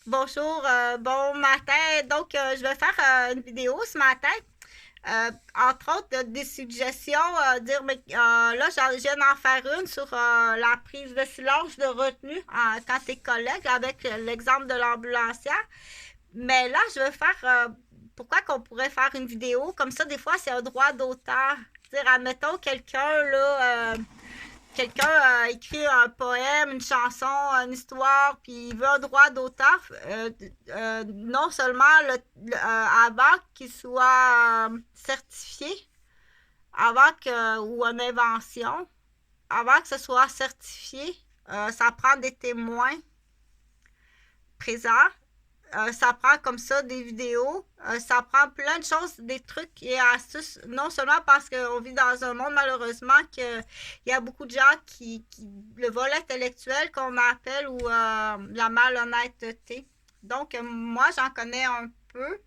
Bonjour, bon matin. Donc, je vais faire une vidéo ce matin. Entre autres, des suggestions, dire, mais là, je viens d'en faire une sur la prise de silence de retenue quand t'es collègue avec l'exemple de l'ambulancière. Mais là, je veux faire, pourquoi qu'on pourrait faire une vidéo comme ça, des fois, c'est un droit d'auteur. Dire, admettons, quelqu'un a écrit un poème, une chanson, une histoire, puis il veut un droit d'auteur, non seulement avant qu'il soit certifié, ou une invention, avant que ce soit certifié, ça prend des témoins présents. Ça prend comme ça des vidéos, ça prend plein de choses, des trucs et astuces, non seulement parce qu'on vit dans un monde malheureusement qu'il y a beaucoup de gens le vol intellectuel qu'on appelle ou la malhonnêteté. Donc, moi, j'en connais un peu.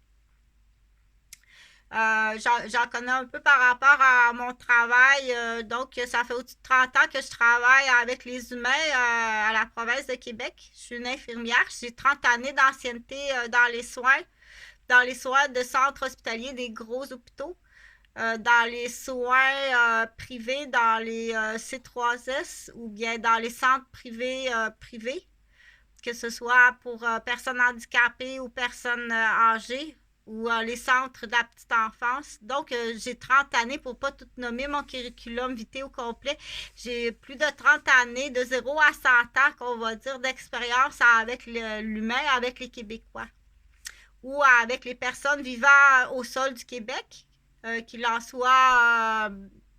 J'en connais un peu par rapport à mon travail. Donc, ça fait au-dessus de 30 ans que je travaille avec les humains à la province de Québec. Je suis une infirmière. J'ai 30 années d'ancienneté dans les soins de centres hospitaliers des gros hôpitaux, dans les soins privés, dans les C3S ou bien dans les centres privés, que ce soit pour personnes handicapées ou personnes âgées ou les centres de la petite enfance. Donc, j'ai 30 années pour pas tout nommer mon curriculum vitae au complet. J'ai plus de 30 années, de 0 à 100 ans, qu'on va dire, d'expérience avec l'humain, avec les Québécois ou avec les personnes vivant au sol du Québec, qu'il en soit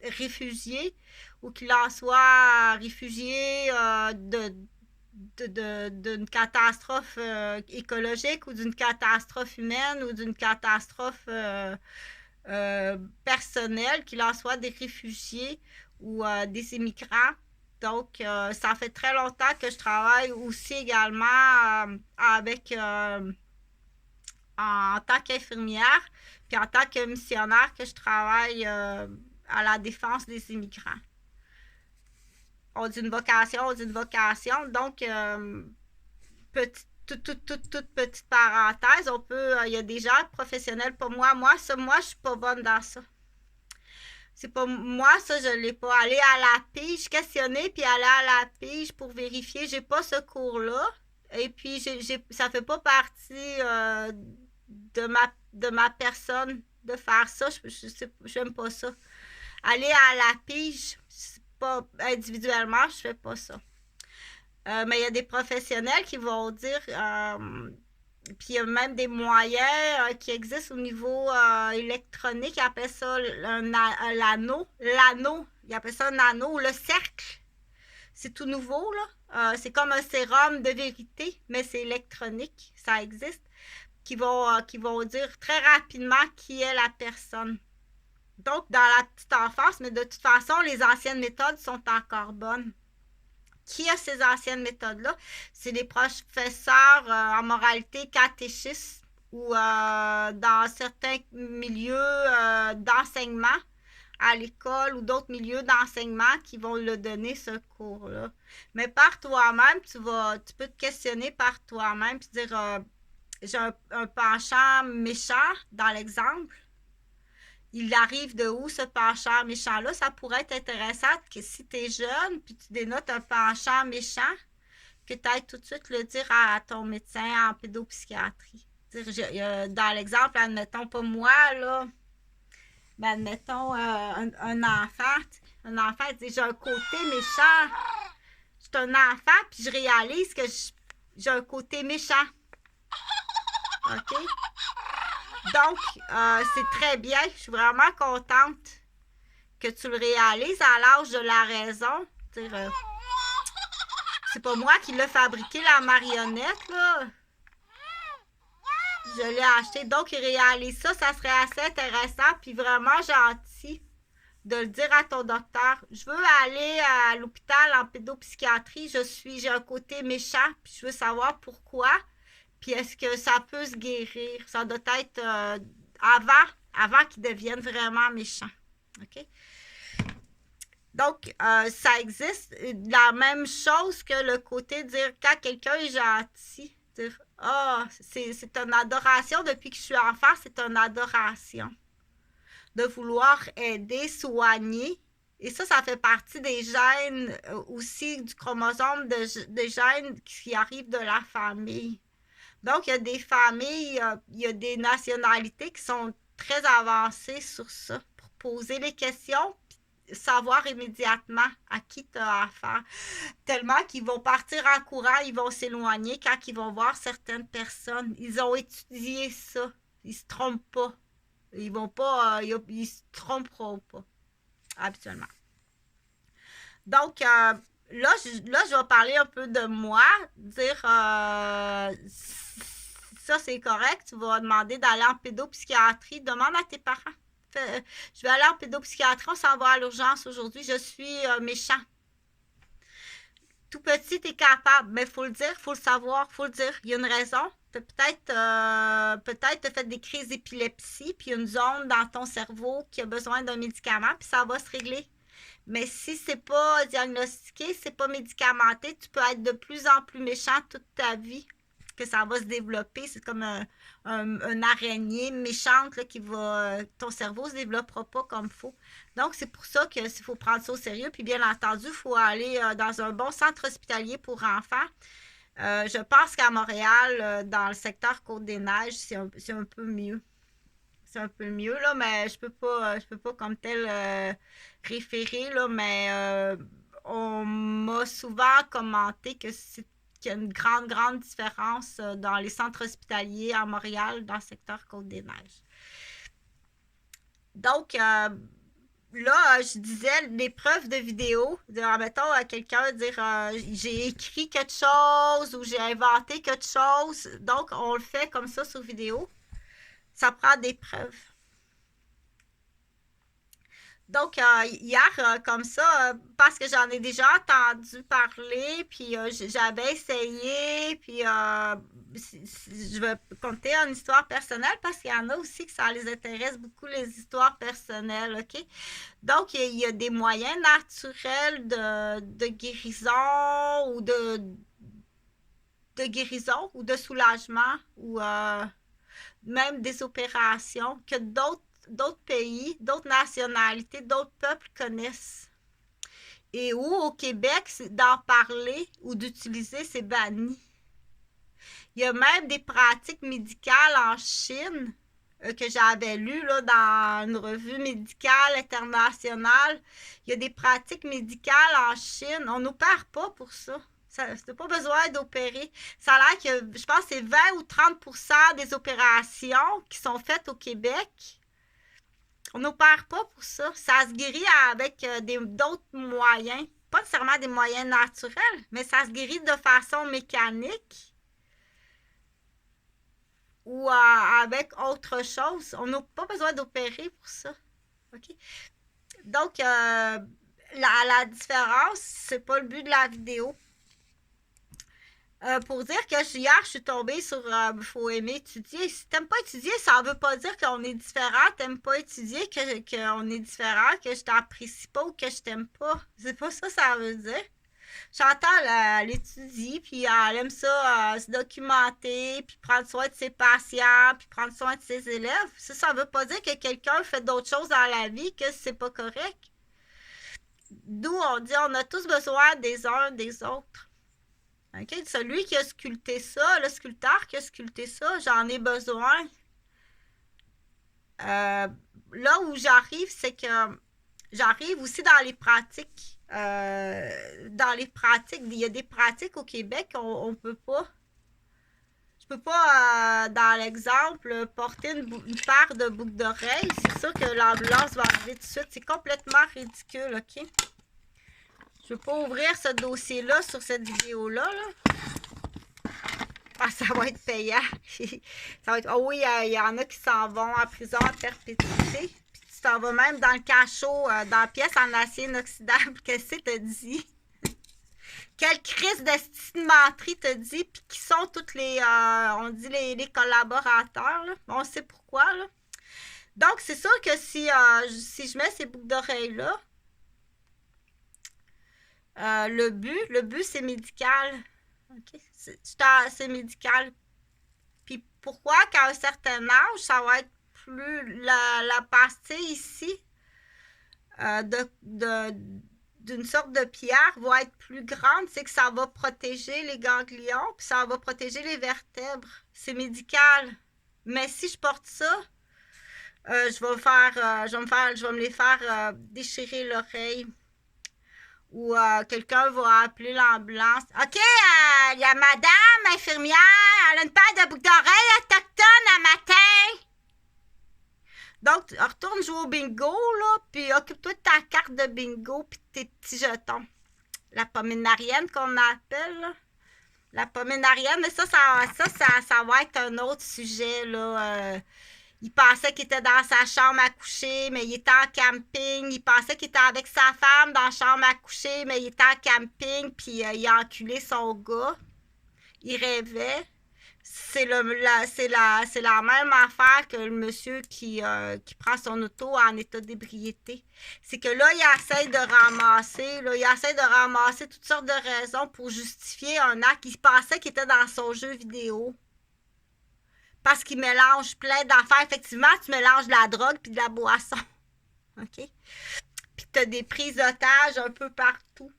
réfugiés ou qu'il en soit réfugiés d'une catastrophe écologique ou d'une catastrophe humaine ou d'une catastrophe personnelle, qu'il en soit des réfugiés ou des immigrants. Donc, ça fait très longtemps que je travaille aussi également avec en tant qu'infirmière, puis en tant que missionnaire que je travaille à la défense des immigrants. On dit une vocation, on dit une vocation. Donc, toute petite parenthèse, il y a des gens professionnels pour moi. Moi, je suis pas bonne dans ça. C'est pas moi, ça, je l'ai pas. Aller à la pige, questionner, puis aller à la pige pour vérifier, j'ai pas ce cours-là. Et puis, ça fait pas partie de ma personne de faire ça. J'aime pas ça. Aller à la pige, pas individuellement, je fais pas ça. Mais il y a des professionnels qui vont dire, puis il y a même des moyens qui existent au niveau électronique, ils appellent ça l'anneau. L'anneau, ils appellent ça un anneau ou le cercle. C'est tout nouveau, là. C'est comme un sérum de vérité, mais c'est électronique, ça existe, qui vont dire très rapidement qui est la personne. Donc, dans la petite enfance, mais de toute façon, les anciennes méthodes sont encore bonnes. Qui a ces anciennes méthodes-là? C'est les professeurs en moralité catéchistes ou dans certains milieux d'enseignement à l'école ou d'autres milieux d'enseignement qui vont le donner, ce cours-là. Mais par toi-même, tu peux te questionner par toi-même et dire j'ai un penchant méchant dans l'exemple. Il arrive de où ce penchant méchant-là? Ça pourrait être intéressant que si tu es jeune puis tu dénotes un penchant méchant, que tu ailles tout de suite le dire à ton médecin en pédopsychiatrie. Dans l'exemple, admettons pas moi, là, mais admettons un enfant. Un enfant dit j'ai un côté méchant. Je suis un enfant puis je réalise que j'ai un côté méchant. OK? Donc, c'est très bien. Je suis vraiment contente que tu le réalises à l'âge de la raison. C'est pas moi qui l'ai fabriqué, la marionnette, là. Je l'ai acheté. Donc, il réalise ça. Ça serait assez intéressant puis vraiment gentil de le dire à ton docteur. Je veux aller à l'hôpital en pédopsychiatrie. J'ai un côté méchant puis je veux savoir pourquoi. Puis est-ce que ça peut se guérir? Ça doit être avant qu'il devienne vraiment méchant. OK? Donc, ça existe. La même chose que le côté de dire quand quelqu'un est gentil. Dire, ah, c'est une adoration depuis que je suis enfant, c'est une adoration. De vouloir aider, soigner. Et ça fait partie des gènes aussi, du chromosome des gènes qui arrivent de la famille. Donc, il y a des familles, il y a des nationalités qui sont très avancées sur ça, pour poser les questions, savoir immédiatement à qui tu as affaire. Tellement qu'ils vont partir en courant, ils vont s'éloigner quand ils vont voir certaines personnes. Ils ont étudié ça. Ils se trompent pas. Ils vont pas, ils se tromperont pas, habituellement. Donc, là, je vais parler un peu de moi, dire ça c'est correct, tu vas demander d'aller en pédopsychiatrie, demande à tes parents. Je vais aller en pédopsychiatrie, on s'en va à l'urgence aujourd'hui, je suis méchant. Tout petit, t'es capable, mais il faut le dire, il faut le savoir, il faut le dire. Il y a une raison. Peut-être tu as fait des crises d'épilepsie, puis il y a une zone dans ton cerveau qui a besoin d'un médicament, puis ça va se régler. Mais si c'est pas diagnostiqué, c'est pas médicamenté, tu peux être de plus en plus méchant toute ta vie, que ça va se développer. C'est comme une araignée méchante là, qui va... ton cerveau se développera pas comme il faut. Donc, c'est pour ça qu'il faut prendre ça au sérieux. Puis, bien entendu, il faut aller dans un bon centre hospitalier pour enfants. Je pense qu'à Montréal, dans le secteur Côte-des-Neiges, c'est un peu mieux. C'est un peu mieux, là, mais je peux pas comme tel référer, là, mais on m'a souvent commenté qu'il y a une grande différence dans les centres hospitaliers à Montréal, dans le secteur Côte-des-Neiges. Donc, là, je disais les preuves de vidéo. Mettons à quelqu'un dire j'ai écrit quelque chose ou j'ai inventé quelque chose. Donc, on le fait comme ça sur vidéo. Ça prend des preuves. Donc, hier, comme ça, parce que j'en ai déjà entendu parler, puis j'avais essayé, puis je vais conter une histoire personnelle parce qu'il y en a aussi que ça les intéresse beaucoup, les histoires personnelles, OK? Donc, il y a des moyens naturels de guérison ou de guérison ou de soulagement ou même des opérations que d'autres pays, d'autres nationalités, d'autres peuples connaissent. Et où au Québec, d'en parler ou d'utiliser, c'est banni. Il y a même des pratiques médicales en Chine que j'avais lues là, dans une revue médicale internationale. Il y a des pratiques médicales en Chine. On n'opère pas pour ça. Ça n'a pas besoin d'opérer. Ça a l'air que, je pense que c'est 20 ou 30% des opérations qui sont faites au Québec. On n'opère pas pour ça. Ça se guérit avec d'autres moyens. Pas nécessairement des moyens naturels, mais ça se guérit de façon mécanique ou avec autre chose. On n'a pas besoin d'opérer pour ça. OK? Donc, la différence, c'est pas le but de la vidéo. Pour dire que hier, je suis tombée sur faut aimer étudier. Si t'aimes pas étudier, ça ne veut pas dire qu'on est différent. T'aimes pas étudier, qu'on est différent, que je t'apprécie pas ou que je t'aime pas. C'est pas ça ça veut dire. Chantal, elle étudie, puis elle aime ça se documenter, puis prendre soin de ses patients, puis prendre soin de ses élèves. Ça veut pas dire que quelqu'un fait d'autres choses dans la vie que c'est pas correct. D'où on dit on a tous besoin des uns des autres. Okay? Celui qui a sculpté ça, le sculpteur qui a sculpté ça, j'en ai besoin. Là où j'arrive, c'est que j'arrive aussi dans les pratiques. Il y a des pratiques au Québec qu'on peut pas. Je peux pas, dans l'exemple, porter une paire de boucles d'oreilles. C'est sûr que l'ambulance va arriver tout de suite. C'est complètement ridicule, OK? Je ne veux pas ouvrir ce dossier-là sur cette vidéo-là. Là. Ah, ça va être payant. Ça va être... Oh oui, il y en a qui s'en vont en prison à perpétuité. Puis tu t'en vas même dans le cachot, dans la pièce en acier inoxydable. Qu'est-ce que t'as dit? Quelle crise de menterie t'as dit? Puis qui sont toutes les... on dit les collaborateurs. Là. On sait pourquoi. Là. Donc, c'est sûr que si je mets ces boucles d'oreilles-là, le but c'est médical. OK? C'est médical. Puis pourquoi qu'à un certain âge, ça va être plus... La pastille ici, d'une sorte de pierre va être plus grande, c'est que ça va protéger les ganglions, puis ça va protéger les vertèbres. C'est médical. Mais si je porte ça, je vais me les faire déchirer l'oreille. Ou quelqu'un va appeler l'ambulance. OK, il y a madame infirmière, elle a une paire de boucles d'oreilles autochtones à matin. Donc, retourne jouer au bingo, là, puis occupe-toi de ta carte de bingo puis de tes petits jetons. La poménarienne qu'on appelle, là. La poménarienne, mais ça va être un autre sujet, là. Il pensait qu'il était dans sa chambre à coucher, mais il était en camping. Il pensait qu'il était avec sa femme dans la chambre à coucher, mais il était en camping, puis il a enculé son gars. Il rêvait. C'est la même affaire que le monsieur qui prend son auto en état d'ébriété. C'est que là, il essaie de ramasser toutes sortes de raisons pour justifier un acte. Il pensait qu'il était dans son jeu vidéo. Parce qu'il mélange plein d'affaires. Effectivement, tu mélanges de la drogue puis de la boisson. OK? Puis tu as des prises d'otages un peu partout.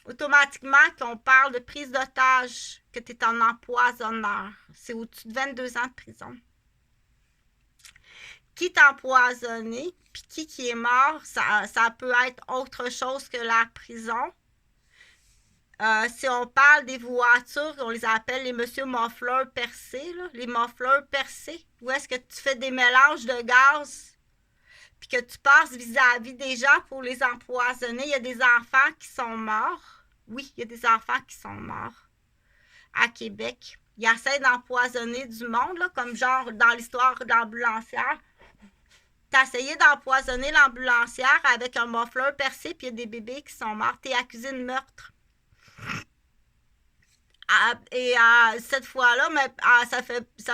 Automatiquement, qu'on parle de prise d'otage, que tu es un empoisonneur. C'est au-dessus de 22 ans de prison. Qui t'a empoisonné, puis qui est mort, ça peut être autre chose que la prison. Si on parle des voitures, on les appelle les monsieur muffleurs percés, là, les muffleurs percés, où est-ce que tu fais des mélanges de gaz, puis que tu passes vis-à-vis des gens pour les empoisonner. Il y a des enfants qui sont morts. Oui, il y a des enfants qui sont morts à Québec. Ils essaient d'empoisonner du monde, là, comme genre dans l'histoire de l'ambulancière. T'as essayé d'empoisonner l'ambulancière avec un muffleur percé, puis il y a des bébés qui sont morts. T'es accusé de meurtre. Et cette fois-là, mais ça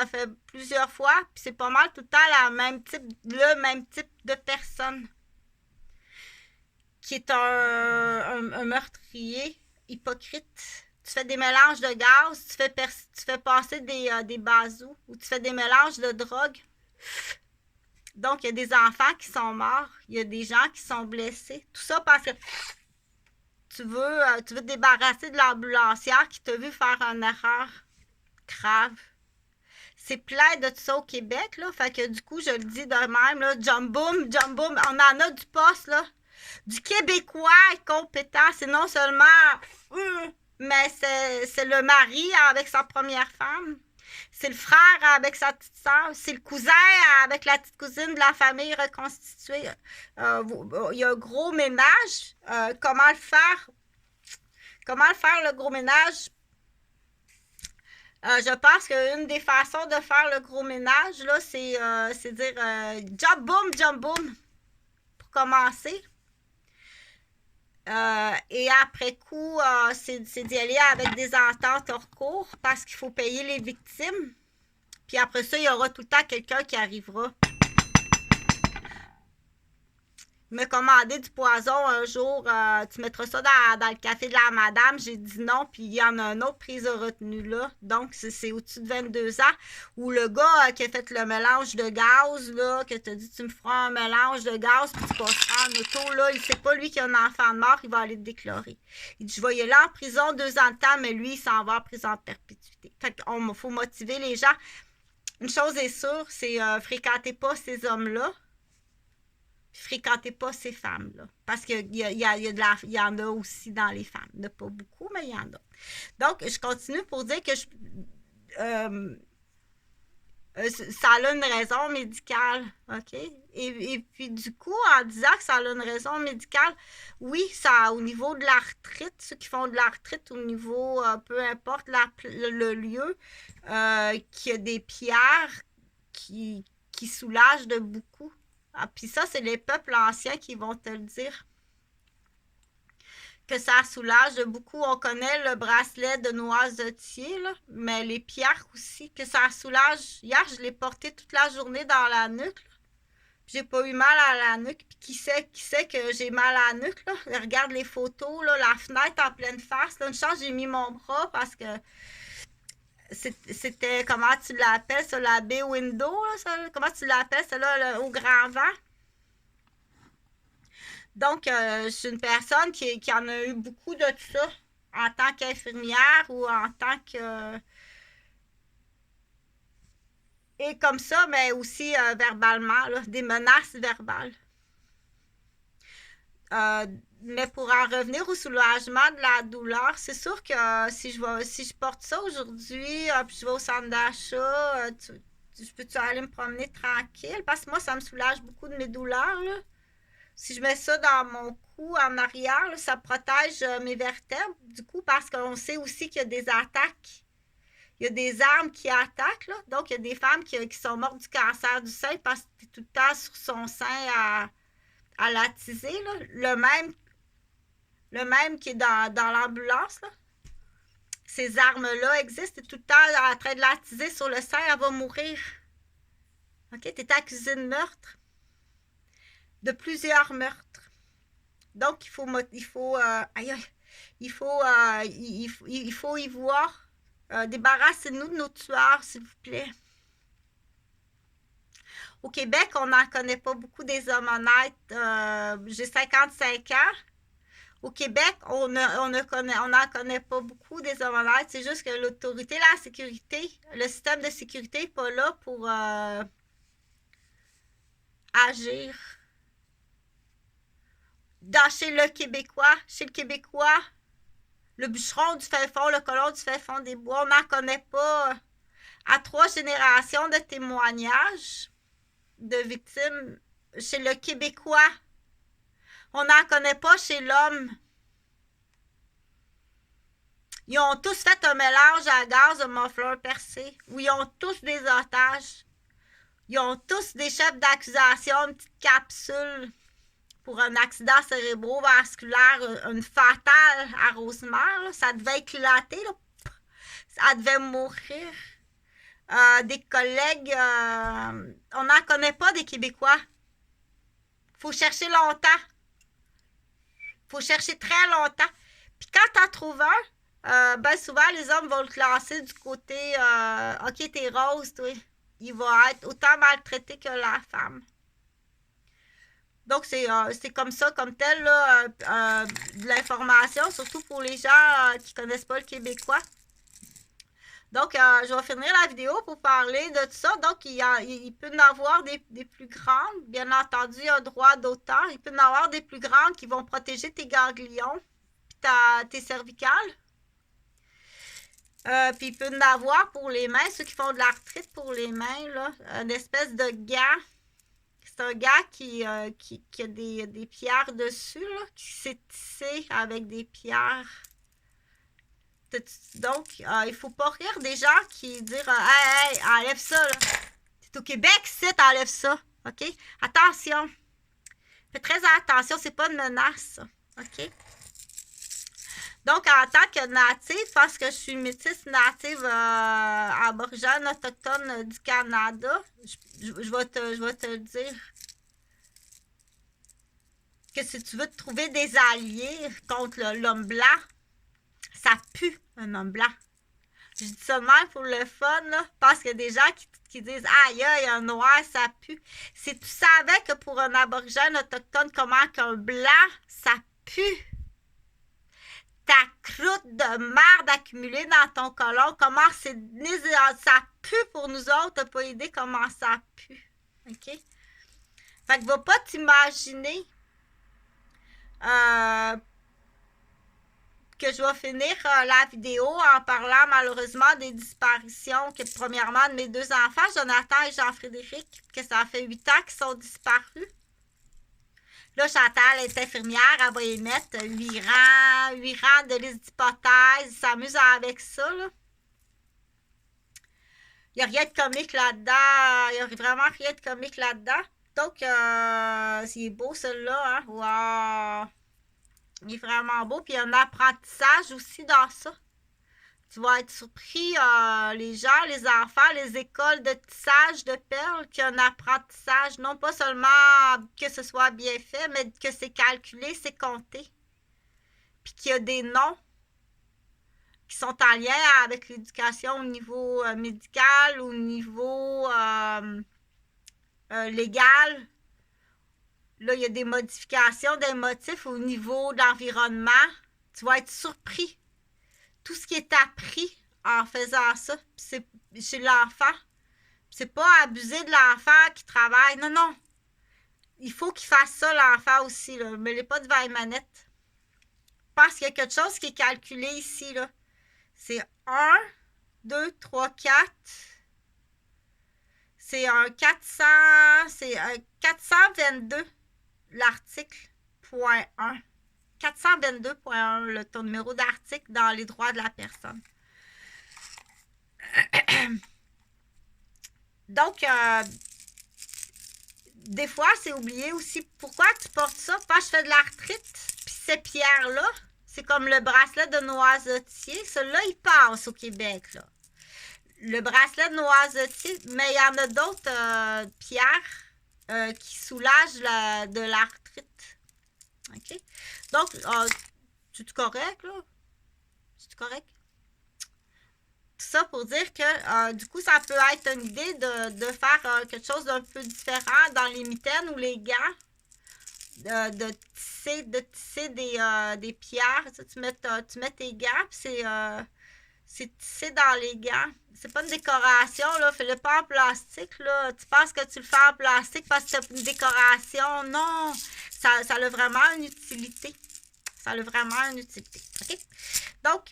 fait plusieurs fois, puis c'est pas mal tout le temps le même type de personne qui est un meurtrier hypocrite. Tu fais des mélanges de gaz, tu fais passer des bazous, ou tu fais des mélanges de drogue. Donc, il y a des enfants qui sont morts, il y a des gens qui sont blessés. Tout ça parce que tu veux te débarrasser de l'ambulancière qui t'a vu faire une erreur grave. C'est plein de tout ça au Québec, là. Fait que du coup, je le dis de même, là, jump boom, on en a du poste, là. Du Québécois compétent, c'est non seulement mais c'est le mari avec sa première femme. C'est le frère avec sa petite soeur. C'est le cousin avec la petite cousine de la famille reconstituée. Il y a un gros ménage. Comment le faire? Comment le faire, le gros ménage? Je pense qu'une des façons de faire le gros ménage, là, c'est dire jump boom, pour commencer. Et après coup, c'est d'y aller avec des ententes hors cours parce qu'il faut payer les victimes. Puis après ça, il y aura tout le temps quelqu'un qui arrivera me commander du poison un jour. Tu mettras ça dans le café de la madame. J'ai dit non, puis il y en a un autre prise de retenue là. Donc, c'est au-dessus de 22 ans. Ou le gars qui a fait le mélange de gaz, là, que t'as dit tu me feras un mélange de gaz, puis tu passeras en auto, là. Il sait pas, lui, qu'il a un enfant de mort, il va aller te déclarer. Il dit, je vais y aller en prison 2 ans de temps, mais lui, il s'en va en prison de perpétuité. Fait qu'il faut motiver les gens. Une chose est sûre, c'est fréquentez pas ces hommes-là. Fréquentez pas ces femmes-là. Parce qu'il y en a aussi dans les femmes. Il n'y en a pas beaucoup, mais il y en a. Donc, je continue pour dire que ça a une raison médicale. OK? Et puis, du coup, en disant que ça a une raison médicale, oui, ça au niveau de l'arthrite, ceux qui font de l'arthrite au niveau, peu importe le lieu, qu'il y a des pierres qui soulagent de beaucoup. Ah, puis ça, c'est les peuples anciens qui vont te le dire. Que ça soulage de beaucoup. On connaît le bracelet de noisetier, là, mais les pierres aussi, que ça soulage. Hier, je l'ai porté toute la journée dans la nuque. Là. J'ai pas eu mal à la nuque. Puis qui sait que j'ai mal à la nuque, là? Regarde les photos, là, la fenêtre en pleine face. Là, une chance, j'ai mis mon bras parce que c'était, comment tu l'appelles, ça, la bay window, là, ça, comment tu l'appelles, ça, là, au grand vent. Donc, je suis une personne qui en a eu beaucoup de tout ça en tant qu'infirmière ou en tant que... Et comme ça, mais aussi verbalement, là, des menaces verbales. Euh, mais pour en revenir au soulagement de la douleur, c'est sûr que si je porte ça aujourd'hui, puis je vais au centre d'achat, je peux-tu aller me promener tranquille? Parce que moi, ça me soulage beaucoup de mes douleurs, là. Si je mets ça dans mon cou en arrière, là, ça protège mes vertèbres, du coup, parce qu'on sait aussi qu'il y a des attaques. Il y a des armes qui attaquent, là. Donc, il y a des femmes qui sont mortes du cancer du sein parce que tu es tout le temps sur son sein à l'attiser, là. Le même qui est dans l'ambulance, là. Ces armes-là existent. Tu es tout le temps en train de l'attiser sur le sein, elle va mourir. OK? Tu es accusé de meurtre. De plusieurs meurtres. Donc, il faut y voir. Débarrassez-nous de nos tueurs, s'il vous plaît. Au Québec, on n'en connaît pas beaucoup des hommes honnêtes. J'ai 55 ans. Au Québec, on n'en connaît pas beaucoup des hommes honnêtes. C'est juste que l'autorité, la sécurité, le système de sécurité n'est pas là pour agir. Chez le Québécois, le bûcheron du fin fond, le colon du fin fond des bois, on n'en connaît pas. À 3 générations de témoignages de victimes chez le Québécois. On n'en connaît pas chez l'homme. Ils ont tous fait un mélange à gaz de muffleur percé, où ils ont tous des otages. Ils ont tous des chefs d'accusation, une petite capsule pour un accident cérébrovasculaire, une fatale à Rosemère. Là. Ça devait éclater, là. Ça devait mourir. Des collègues, on n'en connaît pas des Québécois. Faut chercher longtemps. Faut chercher très longtemps. Puis quand t'en trouves un, ben souvent les hommes vont le classer du côté OK, t'es rose, toi. Il va être autant maltraité que la femme. Donc, c'est comme ça, comme tel, là, de l'information, surtout pour les gens qui ne connaissent pas le québécois. Donc, je vais finir la vidéo pour parler de tout ça. Donc, il peut y en avoir des plus grandes. Bien entendu, il y a un droit d'auteur. Il peut y en avoir des plus grandes qui vont protéger tes ganglions et tes cervicales. Puis, il peut y en avoir pour les mains, ceux qui font de l'arthrite pour les mains, là, une espèce de gant. C'est un gars qui a des pierres dessus, là, qui s'est tissé avec des pierres. Donc, il ne faut pas rire des gens qui disent hey, enlève ça, là. C'est au Québec, c'est enlève ça. OK? Attention. Faites très attention, c'est pas une menace, ça. OK? Donc, en tant que native, parce que je suis métisse native aborigène autochtone du Canada, je vais te le dire que si tu veux te trouver des alliés contre l'homme blanc, ça pue un homme blanc. Je dis ça de même pour le fun, là, parce qu'il y a des gens qui disent « Aïe, aïe, un noir, ça pue. » Si tu savais que pour un aborigène autochtone, comment qu'un blanc, ça pue. Ta croûte de merde accumulée dans ton côlon, comment ça pue pour nous autres, t'as pas idée comment ça pue. OK? Fait que va pas t'imaginer que je vais finir la vidéo en parlant malheureusement des disparitions, que premièrement de mes 2 enfants, Jonathan et Jean-Frédéric, que ça fait 8 ans qu'ils sont disparus. Là, Chantal est infirmière, elle va y mettre 8 rangs de liste d'hypothèses, ils s'amusent avec ça, là. Il n'y a rien de comique là-dedans, il n'y a vraiment rien de comique là-dedans. Donc, c'est beau celui-là, hein? Wow! Il est vraiment beau, puis il y a un apprentissage aussi dans ça. Tu vas être surpris, les gens, les enfants, les écoles de tissage de perles, qu'il y a un apprentissage, non pas seulement que ce soit bien fait, mais que c'est calculé, c'est compté. Puis qu'il y a des noms qui sont en lien avec l'éducation au niveau médical, au niveau légal. Là, il y a des modifications des motifs au niveau de l'environnement. Tu vas être surpris. Tout ce qui est appris en faisant ça, c'est chez l'enfant. C'est pas abuser de l'enfant qui travaille. Non, non. Il faut qu'il fasse ça, l'enfant aussi. Là. Mais il n'est pas devant une manette. Parce qu'il y a quelque chose qui est calculé ici. Là. C'est 1, 2, 3, 4. C'est un 400. C'est un 422, l'article, point 1. 422.1, ton numéro d'article dans les droits de la personne. Donc, des fois, c'est oublié aussi. Pourquoi tu portes ça? Parce que je fais de l'arthrite, puis ces pierres-là, c'est comme le bracelet de noisetier. Celui-là, il passe au Québec, là. Le bracelet de noisetier, mais il y en a d'autres pierres qui soulagent de l'arthrite. OK? Donc, c'est correct, là? C'est correct? Tout ça pour dire que, du coup, ça peut être une idée de faire quelque chose d'un peu différent dans les mitaines ou les gants. De tisser des pierres. Tu mets tes gants, puis c'est tissé dans les gants. C'est pas une décoration, là. Fais-le pas en plastique, là. Tu penses que tu le fais en plastique parce que c'est une décoration. Non! Ça a vraiment une utilité. Ça a vraiment une utilité. OK? Donc,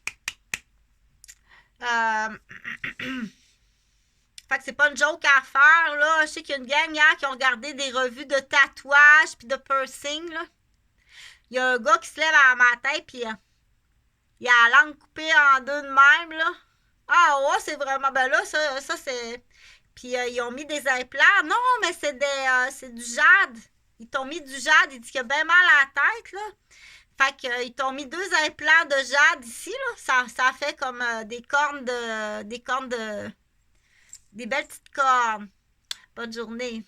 fait que c'est pas une joke à faire, là. Je sais qu'il y a une gang hier qui ont regardé des revues de tatouage puis de piercing, là. Il y a un gars qui se lève à matin puis il a la langue coupée en deux de même, là. Ah ouais, c'est vraiment... Ben là, ça c'est... Puis ils ont mis des implants. Non, mais c'est du jade. Ils t'ont mis du jade. Ils disent qu'il a bien mal à la tête, là. Fait qu'ils t'ont mis 2 implants de jade ici, là. Ça fait comme des cornes de... Des belles petites cornes. Bonne journée.